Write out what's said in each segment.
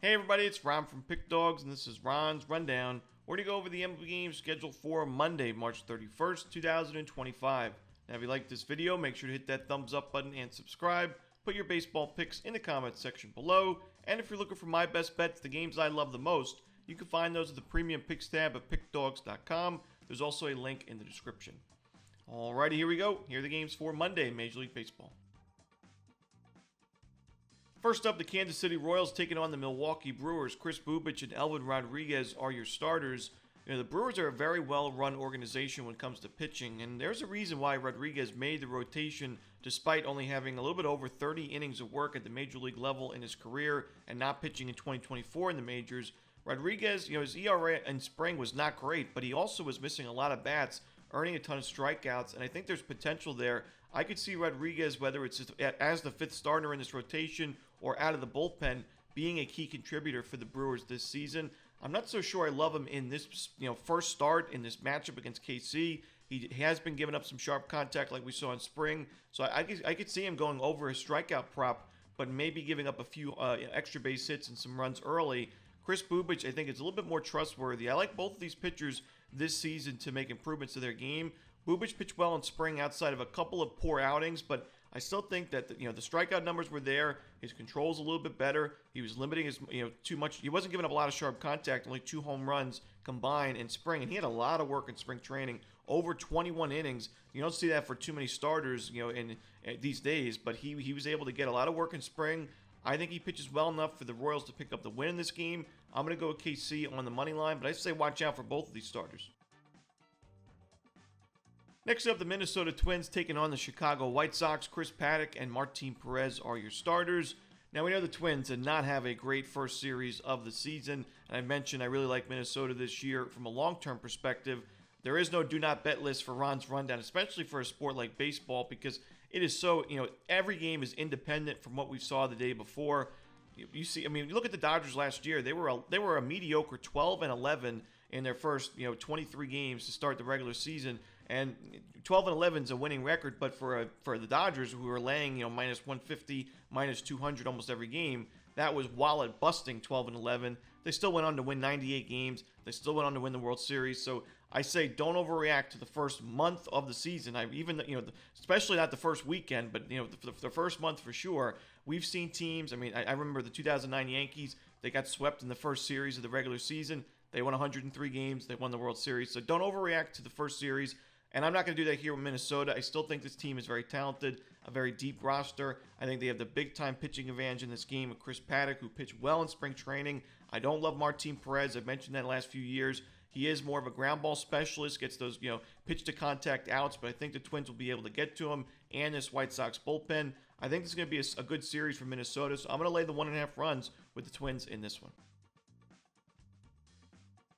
Hey everybody, it's Ron from Pick Dawgz, and this is Ron's Rundown. We're going to go over the MLB games scheduled for Monday, March 31st, 2025. Now if you like this video, make sure to hit that thumbs up button and subscribe. Put your baseball picks in the comments section below. And if you're looking for my best bets, the games I love the most, you can find those at the Premium Picks tab at pickdawgz.com. There's also a link in the description. Alrighty, here we go. Here are the games for Monday, Major League Baseball. First up, the Kansas City Royals taking on the Milwaukee Brewers. Kris Bubic and Elvin Rodriguez are your starters. The Brewers are a very well-run organization when it comes to pitching, and there's a reason why Rodriguez made the rotation despite only having a little bit over 30 innings of work at the major league level in his career and not pitching in 2024 in the majors. Rodriguez, his ERA in spring was not great, but he also was missing a lot of bats, earning a ton of strikeouts, and I think there's potential there. I could see Rodriguez, whether it's as the fifth starter in this rotation or out of the bullpen, being a key contributor for the Brewers this season. I'm not so sure I love him in this, first start in this matchup against KC. He has been giving up some sharp contact like we saw in spring, so I could see him going over his strikeout prop, but maybe giving up a few extra base hits and some runs early. Kris Bubic, I think, is a little bit more trustworthy. I like both of these pitchers this season to make improvements to their game. Bubic pitched well in spring outside of a couple of poor outings, but I still think that the strikeout numbers were there. His control's a little bit better. He was limiting his too much. He wasn't giving up a lot of sharp contact. Only 2 home runs combined in spring, and he had a lot of work in spring training. Over 21 innings. You don't see that for too many starters, in these days. But he was able to get a lot of work in spring. I think he pitches well enough for the Royals to pick up the win in this game. I'm going to go with KC on the money line, but I say watch out for both of these starters. Next up, the Minnesota Twins taking on the Chicago White Sox. Chris Paddock and Martin Perez are your starters. Now, we know the Twins did not have a great first series of the season. And I mentioned I really like Minnesota this year from a long-term perspective. There is no do not bet list for Ron's Rundown, especially for a sport like baseball, because it is so, every game is independent from what we saw the day before. You see, you look at the Dodgers last year. They were a mediocre 12-11 in their first, 23 games to start the regular season. And 12-11 is a winning record, but for the Dodgers, who were laying, minus 150, minus 200 almost every game, that was wallet busting 12-11. They still went on to win 98 games. They still went on to win the World Series. So I say don't overreact to the first month of the season. Especially not the first weekend, but the first month for sure. We've seen teams. I remember the 2009 Yankees. They got swept in the first series of the regular season. They won 103 games. They won the World Series. So don't overreact to the first series. And I'm not going to do that here with Minnesota. I still think this team is very talented, a very deep roster. I think they have the big-time pitching advantage in this game with Chris Paddock, who pitched well in spring training. I don't love Martin Perez. I've mentioned that the last few years. He is more of a ground ball specialist, gets those, pitch-to-contact outs, but I think the Twins will be able to get to him and this White Sox bullpen. I think this is going to be a good series for Minnesota, so I'm going to lay the 1.5 runs with the Twins in this one.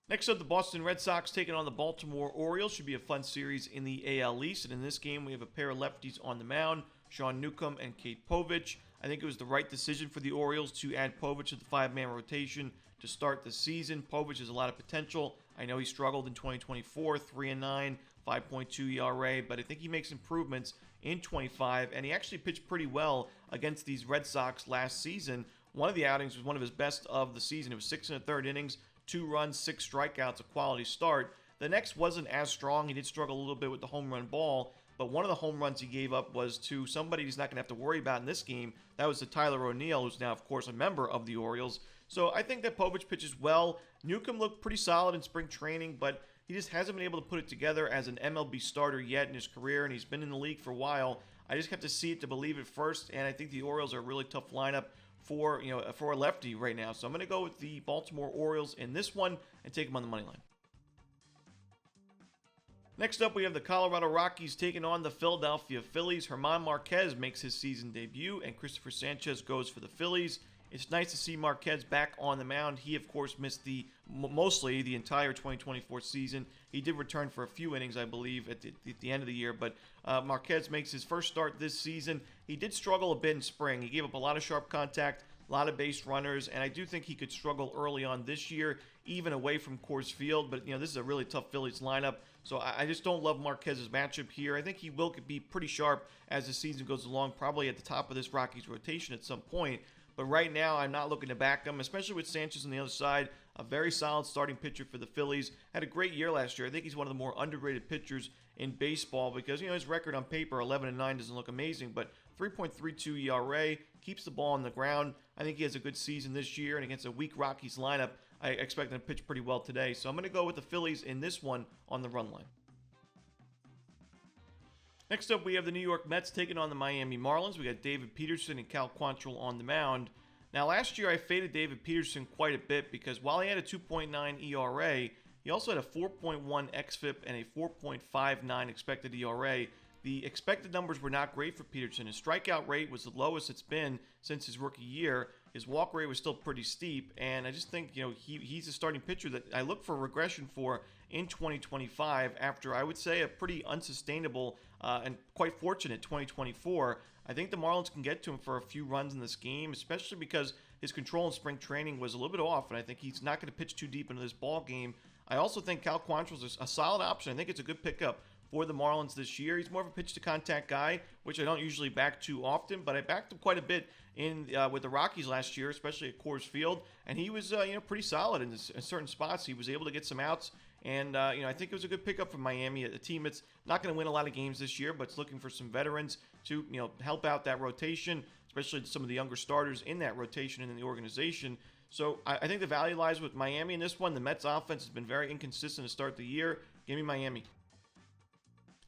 Next up, the Boston Red Sox taking on the Baltimore Orioles. Should be a fun series in the AL East. And in this game, we have a pair of lefties on the mound, Sean Newcomb and Kate Povich. I think it was the right decision for the Orioles to add Povich to the 5-man rotation to start the season. Povich has a lot of potential. I know he struggled in 2024, 3-9, 5.2 ERA, but I think he makes improvements in 25, and he actually pitched pretty well against these Red Sox last season. One of the outings was one of his best of the season. It was 6 1/3 innings. 2 runs, 6 strikeouts, a quality start. The next wasn't as strong. He did struggle a little bit with the home run ball, but one of the home runs he gave up was to somebody he's not going to have to worry about in this game. That was to Tyler O'Neill, who's now, of course, a member of the Orioles. So I think that Povich pitches well. Newcomb looked pretty solid in spring training, but he just hasn't been able to put it together as an MLB starter yet in his career, and he's been in the league for a while. I just have to see it to believe it first, and I think the Orioles are a really tough lineup for a lefty right now. So I'm going to go with the Baltimore Orioles in this one and take them on the money line. Next up, we have the Colorado Rockies taking on the Philadelphia Phillies. German Marquez makes his season debut, and Christopher Sanchez goes for the Phillies. It's nice to see Marquez back on the mound. He, of course, missed mostly the entire 2024 season. He did return for a few innings, I believe, at the end of the year. But Marquez makes his first start this season. He did struggle a bit in spring. He gave up a lot of sharp contact, a lot of base runners, and I do think he could struggle early on this year, even away from Coors Field. But, this is a really tough Phillies lineup, so I just don't love Marquez's matchup here. I think he will be pretty sharp as the season goes along, probably at the top of this Rockies rotation at some point. But right now, I'm not looking to back him, especially with Sanchez on the other side. A very solid starting pitcher for the Phillies. Had a great year last year. I think he's one of the more underrated pitchers in baseball because, his record on paper, 11-9, doesn't look amazing, but 3.32 ERA, keeps the ball on the ground. I think he has a good season this year, and against a weak Rockies lineup, I expect him to pitch pretty well today. So I'm going to go with the Phillies in this one on the run line. Next up, we have the New York Mets taking on the Miami Marlins. We got David Peterson and Cal Quantrill on the mound. Now, last year I faded David Peterson quite a bit because while he had a 2.9 ERA, he also had a 4.1 xFIP and a 4.59 expected ERA. The expected numbers were not great for Peterson. His strikeout rate was the lowest it's been since his rookie year. His walk rate was still pretty steep, and I just think, he's a starting pitcher that I look for regression for in 2025 after, I would say, a pretty unsustainable and quite fortunate 2024. I think the Marlins can get to him for a few runs in this game, especially because his control in spring training was a little bit off, and I think he's not going to pitch too deep into this ball game. I also think Cal Quantrill is a solid option. I think it's a good pickup for the Marlins this year. He's more of a pitch-to-contact guy, which I don't usually back too often, but I backed him quite a bit with the Rockies last year, especially at Coors Field, and he was pretty solid in certain spots. He was able to get some outs, and I think it was a good pickup for Miami, a team that's not going to win a lot of games this year, but it's looking for some veterans to help out that rotation, especially some of the younger starters in that rotation and in the organization. So I think the value lies with Miami in this one. The Mets offense has been very inconsistent to start the year. Give me Miami.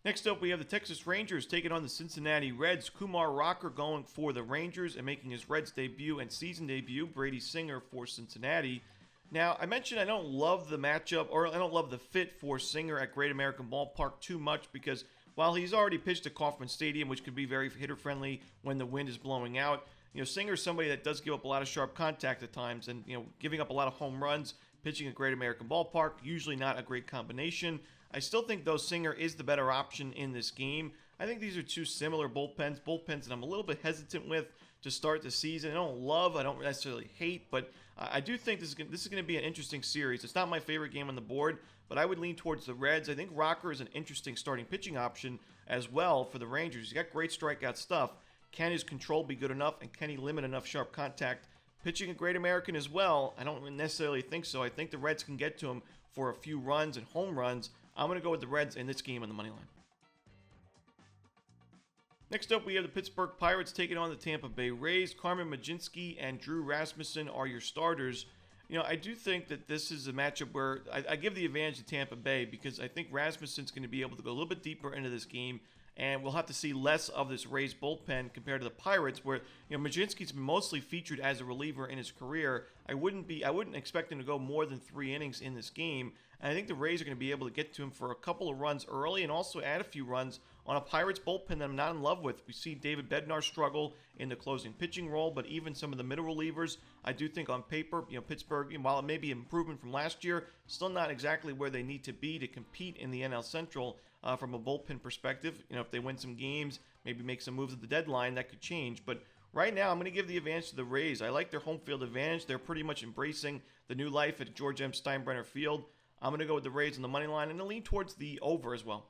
Next up, we have the Texas Rangers taking on the Cincinnati Reds. Kumar Rocker going for the Rangers and making his Reds debut and season debut. Brady Singer for Cincinnati. Now, I mentioned I don't love the matchup, or I don't love the fit for Singer at Great American Ballpark too much because while he's already pitched at Kauffman Stadium, which can be very hitter-friendly when the wind is blowing out, Singer is somebody that does give up a lot of sharp contact at times and, giving up a lot of home runs, pitching at Great American Ballpark, usually not a great combination. I still think, though, Singer is the better option in this game. I think these are two similar bullpens that I'm a little bit hesitant with to start the season. I don't necessarily hate, but I do think this is going to be an interesting series. It's not my favorite game on the board, but I would lean towards the Reds. I think Rocker is an interesting starting pitching option as well for the Rangers. He's got great strikeout stuff. Can his control be good enough, and can he limit enough sharp contact? Pitching a Great American as well, I don't necessarily think so. I think the Reds can get to him for a few runs and home runs. I'm going to go with the Reds in this game on the money line. Next up, we have the Pittsburgh Pirates taking on the Tampa Bay Rays. Carmen Mlodzinski and Drew Rasmussen are your starters. I do think that this is a matchup where I give the advantage to Tampa Bay because I think Rasmussen's going to be able to go a little bit deeper into this game, and we'll have to see less of this Rays bullpen compared to the Pirates, where Mlodzinski's been mostly featured as a reliever in his career. I wouldn't expect him to go more than 3 innings in this game. And I think the Rays are going to be able to get to him for a couple of runs early and also add a few runs on a Pirates bullpen that I'm not in love with. We see David Bednar struggle in the closing pitching role, but even some of the middle relievers, I do think on paper, Pittsburgh, while it may be an improvement from last year, still not exactly where they need to be to compete in the NL Central from a bullpen perspective. If they win some games, maybe make some moves at the deadline, that could change. But right now, I'm going to give the advantage to the Rays. I like their home field advantage. They're pretty much embracing the new life at George M. Steinbrenner Field. I'm going to go with the Rays on the money line and lean towards the over as well.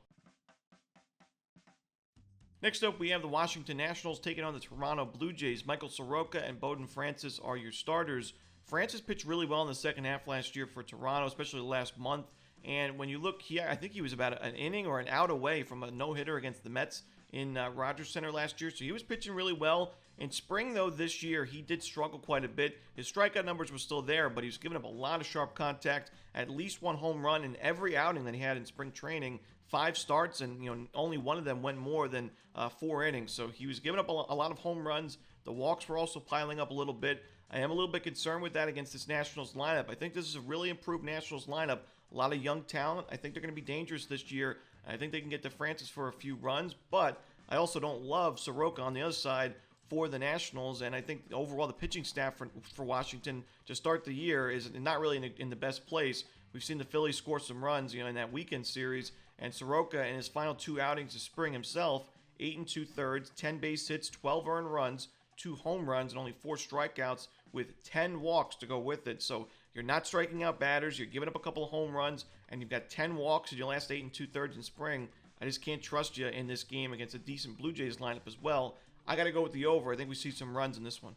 Next up, we have the Washington Nationals taking on the Toronto Blue Jays. Michael Soroka and Bowden Francis are your starters. Francis pitched really well in the second half last year for Toronto, especially the last month. And when you look, I think he was about an inning or an out away from a no-hitter against the Mets in Rogers Center last year. So he was pitching really well. In spring, though, this year, he did struggle quite a bit. His strikeout numbers were still there, but he was giving up a lot of sharp contact, at least one home run in every outing that he had in spring training. 5 starts, and only one of them went more than 4 innings. So he was giving up a lot of home runs. The walks were also piling up a little bit. I am a little bit concerned with that against this Nationals lineup. I think this is a really improved Nationals lineup. A lot of young talent. I think they're going to be dangerous this year. I think they can get to Francis for a few runs, but I also don't love Soroka on the other side for the Nationals, and I think overall the pitching staff for Washington to start the year is not really in the best place. We've seen the Phillies score some runs, in that weekend series, and Soroka in his final 2 outings this spring himself, 8 2/3, 10 base hits, 12 earned runs, 2 home runs, and only 4 strikeouts with 10 walks to go with it. So you're not striking out batters, you're giving up a couple of home runs, and you've got 10 walks in your last 8 2/3 in spring. I just can't trust you in this game against a decent Blue Jays lineup as well. I got to go with the over. I think we see some runs in this one.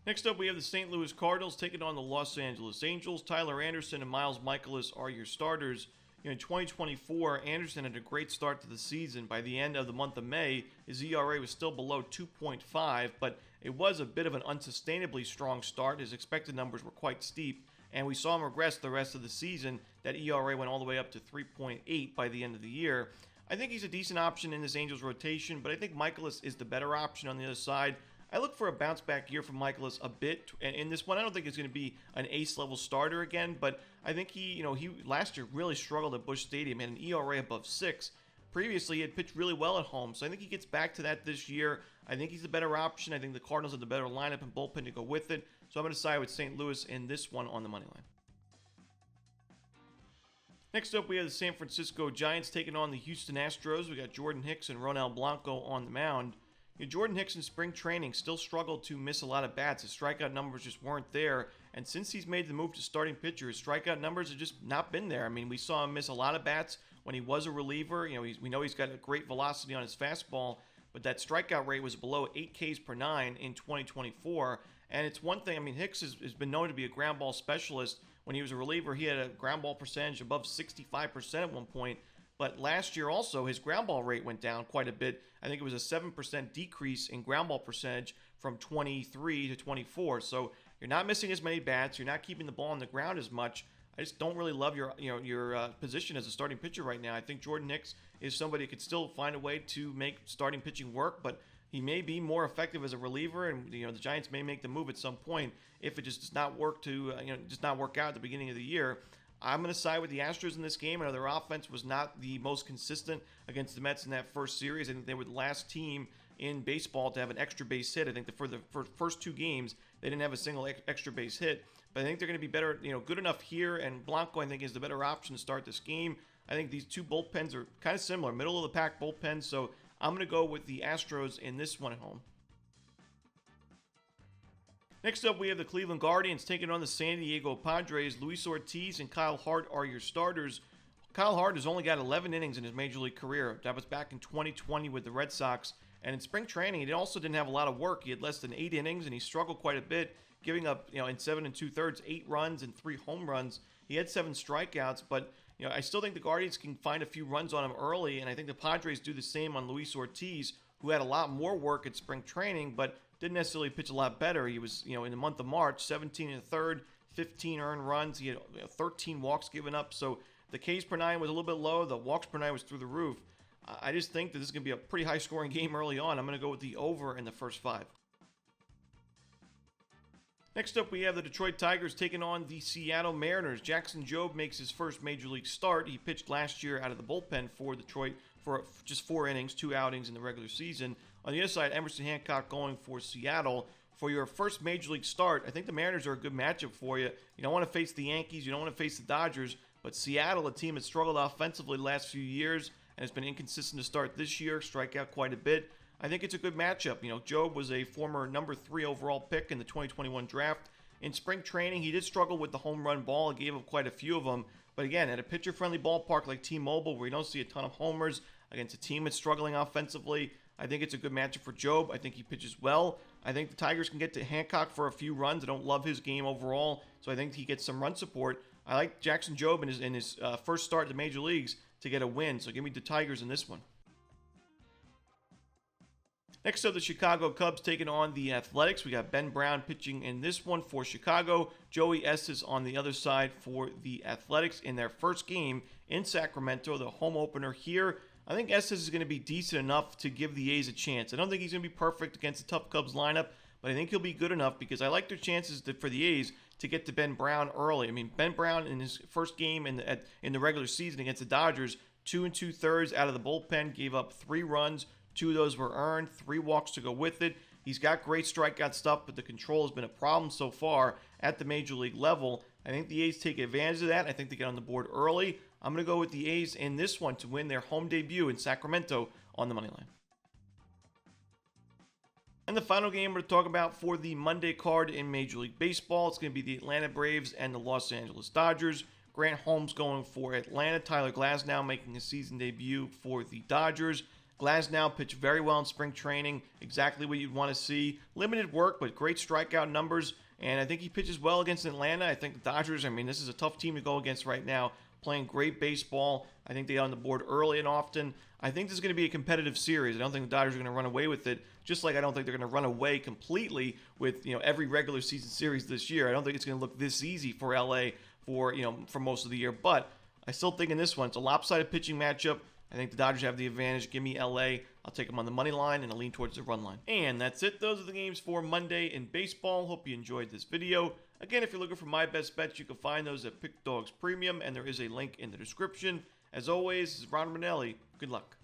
Next up, we have the St. Louis Cardinals taking on the Los Angeles Angels. Tyler Anderson and Miles Mikolas are your starters. In 2024, Anderson had a great start to the season. By the end of the month of May, his ERA was still below 2.5, but it was a bit of an unsustainably strong start. His expected numbers were quite steep, and we saw him regress the rest of the season. That ERA went all the way up to 3.8 by the end of the year. I think he's a decent option in this Angels rotation, but I think Mikolas is the better option on the other side. I look for a bounce back year from Mikolas a bit in this one. I don't think it's going to be an ace level starter again, but I think he last year really struggled at Busch Stadium, had an ERA above 6. Previously, he had pitched really well at home, so I think he gets back to that this year. I think he's the better option. I think the Cardinals have the better lineup and bullpen to go with it, so I'm going to side with St. Louis in this one on the money line. Next up, we have the San Francisco Giants taking on the Houston Astros. We got Jordan Hicks and Ronel Blanco on the mound. Jordan Hicks in spring training still struggled to miss a lot of bats. His strikeout numbers just weren't there. And since he's made the move to starting pitcher, his strikeout numbers have just not been there. I mean, we saw him miss a lot of bats when he was a reliever. We know he's got a great velocity on his fastball, but that strikeout rate was below 8 Ks per 9 in 2024. And it's one thing, Hicks has been known to be a ground ball specialist. When he was a reliever, he had a ground ball percentage above 65% at one point. But last year also, his ground ball rate went down quite a bit. I think it was a 7% decrease in ground ball percentage from 23 to 24. So you're not missing as many bats. You're not keeping the ball on the ground as much. I just don't really love your position as a starting pitcher right now. I think Jordan Hicks is somebody who could still find a way to make starting pitching work, but he may be more effective as a reliever, and the Giants may make the move at some point if it just does not work not work out at the beginning of the year. I'm going to side with the Astros in this game. I know their offense was not the most consistent against the Mets in that first series. I think they were the last team in baseball to have an extra base hit. I think for the first 2 games, they didn't have a single extra base hit. But I think they're going to be better, good enough here. And Blanco, I think, is the better option to start this game. I think these two bullpens are kind of similar, middle of the pack bullpens. So I'm going to go with the Astros in this one at home. Next up, we have the Cleveland Guardians taking on the San Diego Padres. Luis Ortiz and Kyle Hart are your starters. Kyle Hart has only got 11 innings in his major league career. That was back in 2020 with the Red Sox. And in spring training, he also didn't have a lot of work. He had less than 8 innings, and he struggled quite a bit, giving up, in 7 2/3, 8 runs and 3 home runs. He had 7 strikeouts, but I still think the Guardians can find a few runs on him early, and I think the Padres do the same on Luis Ortiz, who had a lot more work at spring training, but didn't necessarily pitch a lot better. He was, in the month of March, 17 1/3, 15 earned runs. He had 13 walks given up. So the Ks per 9 was a little bit low. The walks per 9 was through the roof. I just think that this is going to be a pretty high scoring game early on. I'm going to go with the over in the first 5. Next up, we have the Detroit Tigers taking on the Seattle Mariners. Jackson Jobe makes his first major league start. He pitched last year out of the bullpen for Detroit for just 4 innings, 2 outings in the regular season. On the other side, Emerson Hancock going for Seattle. For your first major league start, I think the Mariners are a good matchup for you. You don't want to face the Yankees. You don't want to face the Dodgers. But Seattle, a team that struggled offensively the last few years and has been inconsistent to start this year, strike out quite a bit. I think it's a good matchup. Jobe was a former number 3 overall pick in the 2021 draft. In spring training, he did struggle with the home run ball. He gave up quite a few of them. But again, at a pitcher-friendly ballpark like T-Mobile, where you don't see a ton of homers against a team that's struggling offensively, I think it's a good matchup for Jobe. I think he pitches well. I think the Tigers can get to Hancock for a few runs. I don't love his game overall, so I think he gets some run support. I like Jackson Jobe in his first start to major leagues to get a win, so give me the Tigers in this one. Next up, the Chicago Cubs taking on the Athletics. We got Ben Brown pitching in this one for Chicago. Joey Estes on the other side for the Athletics in their first game in Sacramento, the home opener here. I think Estes is going to be decent enough to give the A's a chance. I don't think he's going to be perfect against a tough Cubs lineup, but I think he'll be good enough because I like their chances for the A's to get to Ben Brown early. Ben Brown in his first game in the regular season against the Dodgers, 2 2/3 out of the bullpen, gave up 3 runs. 2 of those were earned, 3 walks to go with it. He's got great strikeout stuff, but the control has been a problem so far at the major league level. I think the A's take advantage of that. I think they get on the board early. I'm going to go with the A's in this one to win their home debut in Sacramento on the money line. And the final game we're going to talk about for the Monday card in Major League Baseball, it's going to be the Atlanta Braves and the Los Angeles Dodgers. Grant Holmes going for Atlanta. Tyler Glasnow making his season debut for the Dodgers. Glasnow pitched very well in spring training, exactly what you'd want to see. Limited work, but great strikeout numbers, and I think he pitches well against Atlanta. I think the Dodgers, this is a tough team to go against right now, playing great baseball. I think they are on the board early and often. I think this is going to be a competitive series. I don't think the Dodgers are going to run away with it, just like I don't think they're going to run away completely with every regular season series this year. I don't think it's going to look this easy for LA for most of the year, but I still think in this one, it's a lopsided pitching matchup. I think the Dodgers have the advantage. Give me LA. I'll take them on the money line, and I'll lean towards the run line. And that's it. Those are the games for Monday in baseball. Hope you enjoyed this video. Again, if you're looking for my best bets, you can find those at Pick Dawgz Premium, and there is a link in the description. As always, this is Romanelli. Good luck.